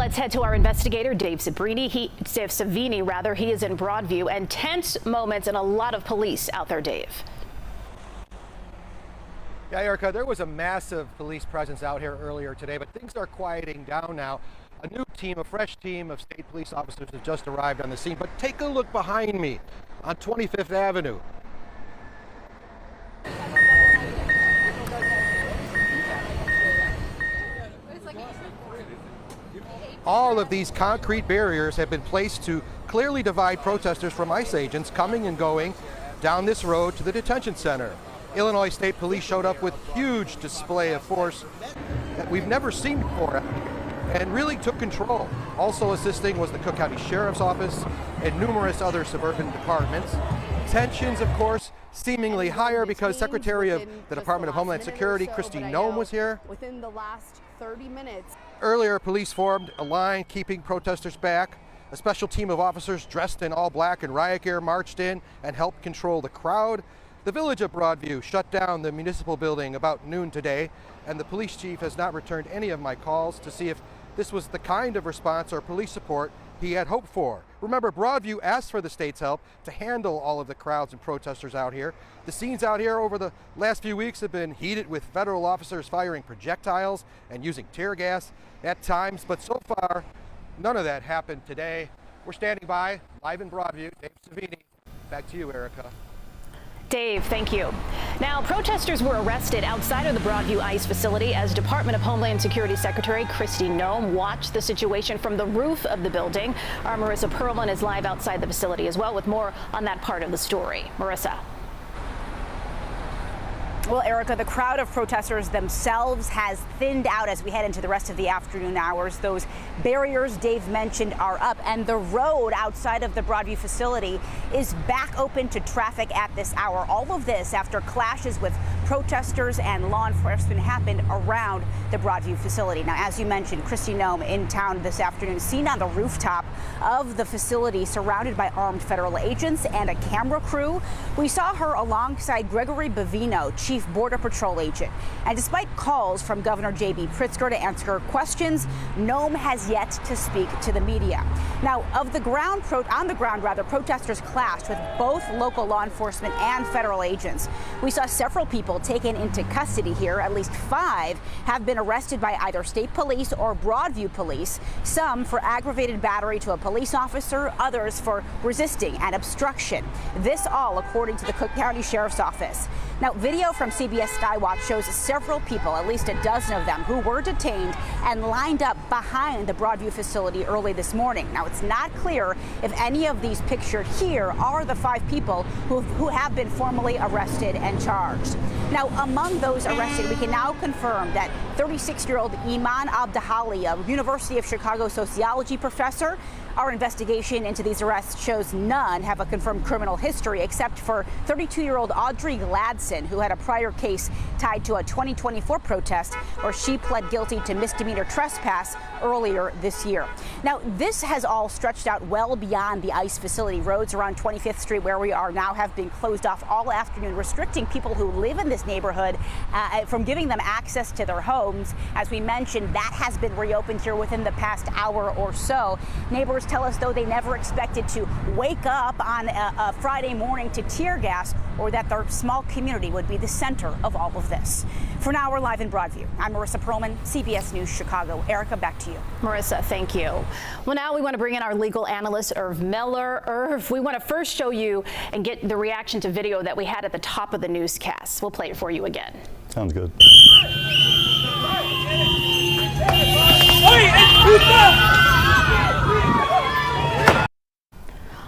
let's head to our investigator, Dave Savini. He is in Broadview, and tense moments and a lot of police out there, Dave. Yeah, Erica, there was a massive police presence out here earlier today, but things are quieting down now. A new team, a fresh team of state police officers has just arrived on the scene. But take a look behind me on 25th Avenue. All of these concrete barriers have been placed to clearly divide protesters from ICE agents coming and going down this road to the detention center. Illinois State Police showed up with huge display of force that we've never seen before and really took control. Also assisting was the Cook County Sheriff's Office and numerous other suburban departments. Tensions, of course, seemingly higher because Secretary of the Department of Homeland Security, Kristi Noem, was here. Within the last 30 minutes. Earlier, police formed a line keeping protesters back. A special team of officers dressed in all black and riot gear marched in and helped control the crowd. The village of Broadview shut down the municipal building about noon today, and the police chief has not returned any of my calls to see if this was the kind of response or police support he had hoped for. Remember, Broadview asked for the state's help to handle all of the crowds and protesters out here. The scenes out here over the last few weeks have been heated with federal officers firing projectiles and using tear gas at times, but so far, none of that happened today. We're standing by, live in Broadview. Dave Savini, back to you, Erica. Dave, thank you. Now, protesters were arrested outside of the Broadview ICE facility as Department of Homeland Security Secretary Kristi Noem watched the situation from the roof of the building. Our Marissa Perlman is live outside the facility as well with more on that part of the story. Marissa. Well, Erica, the crowd of protesters themselves has thinned out as we head into the rest of the afternoon hours. Those barriers Dave mentioned are up, and the road outside of the Broadview facility is back open to traffic at this hour. All of this after clashes with protesters and law enforcement happened around the Broadview facility. Now, as you mentioned, Kristi Noem in town this afternoon, seen on the rooftop of the facility surrounded by armed federal agents and a camera crew. We saw her alongside Gregory Bavino, Chief Border Patrol agent. And despite calls from Governor J.B. Pritzker to answer questions, Noem has yet to speak to the media. Now, on the ground, protesters clashed with both local law enforcement and federal agents. We saw several people taken into custody here. At least 5 have been arrested by either state police or Broadview police, some for aggravated battery to a police officer, others for resisting and obstruction. This all according to the Cook County Sheriff's Office. Now, video from CBS Skywatch shows several people, at least a dozen of them, who were detained and lined up behind the Broadview facility early this morning. Now, it's not clear if any of these pictured here are the 5 people who have been formally arrested and charged. Now, among those arrested, we can now confirm that 36-year-old Iman Abdahali, a University of Chicago sociology professor. Our investigation into these arrests shows none have a confirmed criminal history except for 32-year-old Audrey Gladson, who had a prior case tied to a 2024 protest where she pled guilty to misdemeanor trespass earlier this year. Now, this has all stretched out well beyond the ICE facility. Roads around 25th Street, where we are now, have been closed off all afternoon, restricting people who live in this neighborhood from giving them access to their homes. As we mentioned, that has been reopened here within the past hour or so. Neighbors tell us, though, they never expected to wake up on a Friday morning to tear gas, or that their small community would be the center of all of this. For now, we're live in Broadview. I'm Marissa Perlman, CBS News Chicago. Erica, back to you. Marissa, thank you. Well, now we want to bring in our legal analyst, Irv Miller. Irv, we want to first show you and get the reaction to video that we had at the top of the newscast. We'll play it for you again. Sounds good.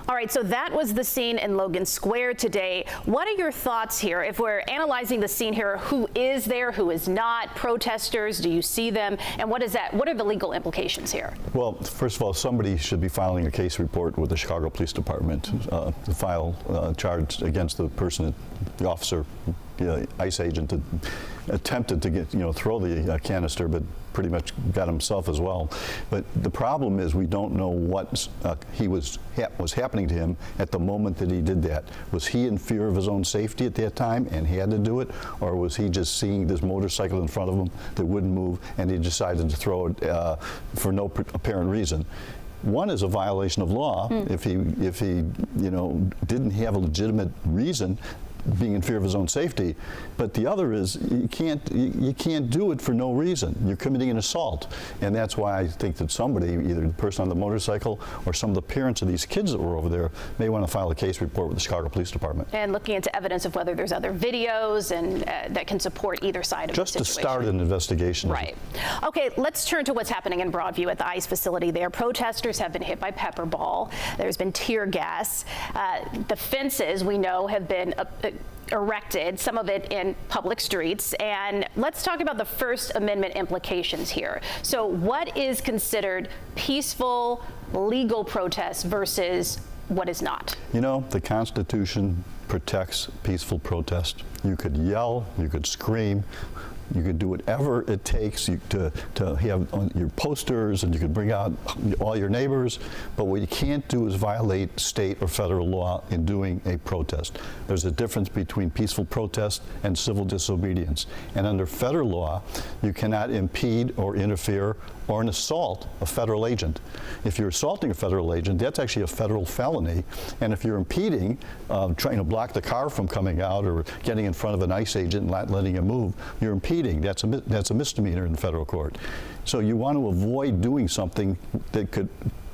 All right, so that was the scene in Logan Square today. What are your thoughts here? If we're analyzing the scene here, who is there, who is not? Protesters, do you see them? And what is that? What are the legal implications here? Well, first of all, somebody should be filing a case report with the Chicago Police Department to file charge against the person, the officer ICE agent attempted to get, throw the canister, but pretty much got himself as well. But the problem is we don't know what was happening to him at the moment that he did that. Was he in fear of his own safety at that time and he had to do it, or was he just seeing this motorcycle in front of him that wouldn't move and he decided to throw it for no apparent reason? One is a violation of law if he didn't have a legitimate reason, being in fear of his own safety, but the other is you can't do it for no reason. You're committing an assault, and that's why I think that somebody, either the person on the motorcycle or some of the parents of these kids that were over there, may want to file a case report with the Chicago Police Department. And looking into evidence of whether there's other videos and that can support either side of the situation. Just to start an investigation. Right. Okay, let's turn to what's happening in Broadview at the ICE facility there. Protesters have been hit by pepper ball. There's been tear gas. The fences, we know, have been erected, some of it in public streets. And let's talk about the First Amendment implications here. So what is considered peaceful, legal protest versus what is not? The Constitution protects peaceful protest. You could yell, you could scream, you could do whatever it takes to have on your posters, and you could bring out all your neighbors, but what you can't do is violate state or federal law in doing a protest. There's a difference between peaceful protest and civil disobedience. And under federal law, you cannot impede or interfere or assault a federal agent. If you're assaulting a federal agent, that's actually a federal felony. And if you're impeding, trying to block the car from coming out or getting in front of an ICE agent and not letting him move, you're impeding. That's a misdemeanor in federal court. So you want to avoid doing something that could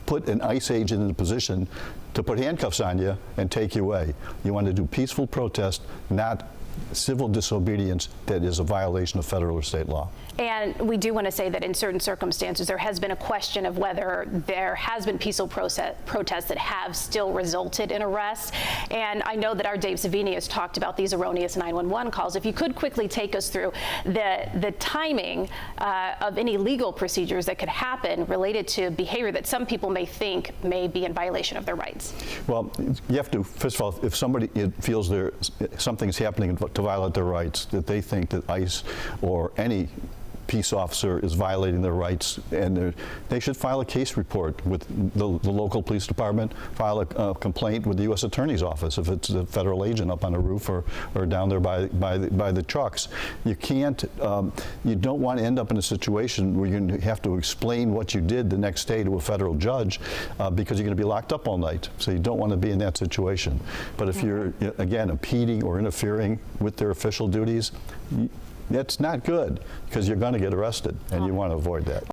put an ICE agent in a position to put handcuffs on you and take you away. You want to do peaceful protest, not civil disobedience that is a violation of federal or state law. And we do want to say that in certain circumstances, there has been a question of whether there has been peaceful protests that have still resulted in arrests. And I know that our Dave Savini has talked about these erroneous 911 calls. If you could quickly take us through the timing of any legal procedures that could happen related to behavior that some people may think may be in violation of their rights. Well, you have to, first of all, if somebody feels something's happening to violate their rights, that they think that ICE or any peace officer is violating their rights, and they should file a case report with the local police department, file a complaint with the U.S. Attorney's Office if it's a federal agent up on a roof or down there by the trucks. You can't, you don't want to end up in a situation where you have to explain what you did the next day to a federal judge because you're going to be locked up all night. So you don't want to be in that situation. But if you're, again, impeding or interfering with their official duties, that's not good, because you're going to get arrested, and you want to avoid that.